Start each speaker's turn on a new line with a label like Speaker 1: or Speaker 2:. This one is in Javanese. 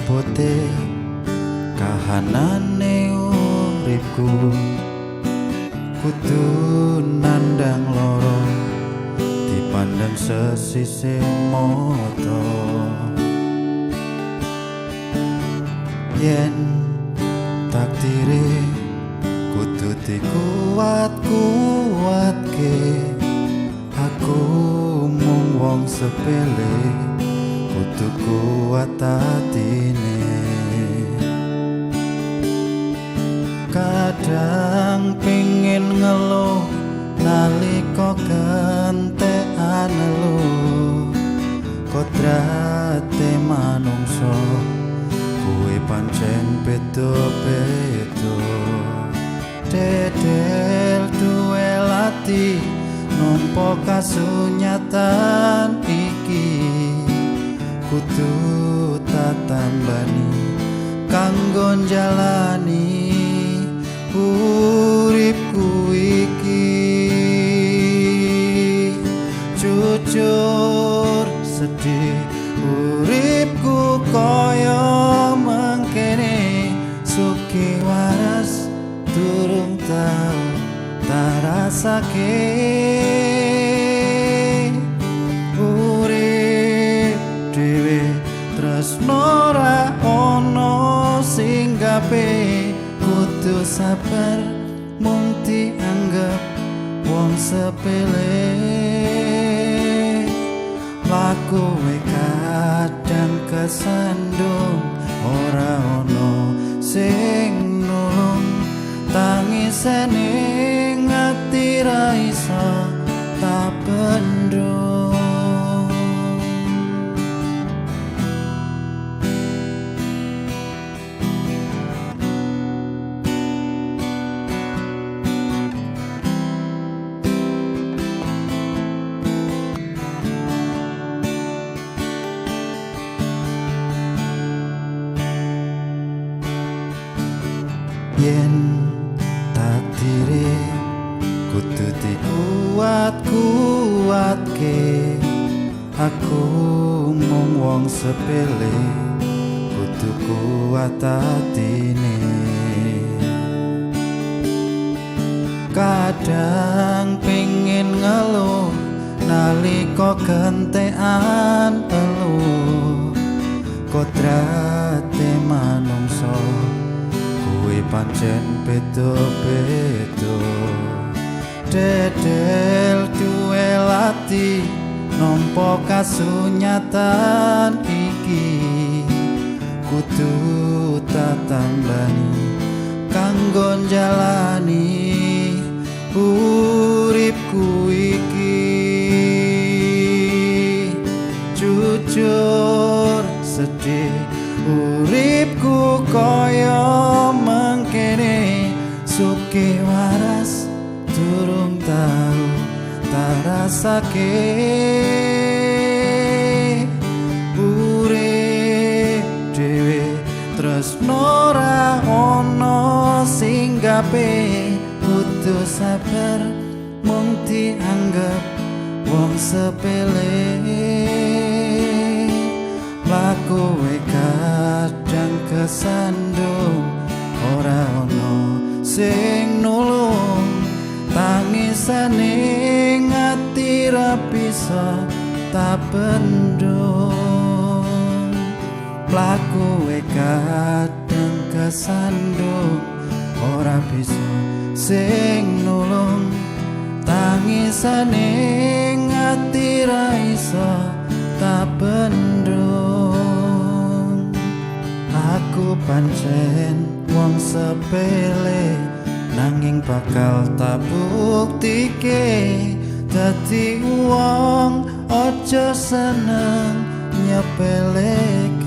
Speaker 1: abote kahanane uripku kudu nandang loro dipandang sesisih mata yen takdire kudu dikuat-kuatke aku mung wong sepele kudu kuat atine kadang pengin ngeluh nalika kentekan eluh kodrate manungsa kuwi pancen beda-beda dedel duwe lati nampa kasunyatan iki kudu tatambani kanggo njalani uripku iki jujur sedih uripku kaya mangkene suki waras durung tau tak rasake urip dhewe tresno ra ono sing gape kudu sabar mung dianggep wong sepele laku kadang kesandung ora ono sing nulung tangisane ngati ra iso tak bendung yen takdire kudu dikuat-kuatke aku mung wong sepele kudu kuat atine kadang pengin ngeluh nalika kentekan eluh kodrate manungsa pancen beda-beda dedel duwe lati nampa kasunyatan iki kudu tatambani kanggo njalani uripku iki jujur sedih uripku kaya mangkene suki waras durung tau tak rasake urip dhewe tresno ra ono sing gape kudu sabar mung dianggep wong sepele laku kadang kesandung ora ono sing nulung tangisane ngati ra bisa tak bendung laku kadang kesandung ora bisa sing nulung tangisane ngati ra iso tak bendung aku pancen wong sepele nanging bakal tak buktike dadi wong aja seneng nyepeleke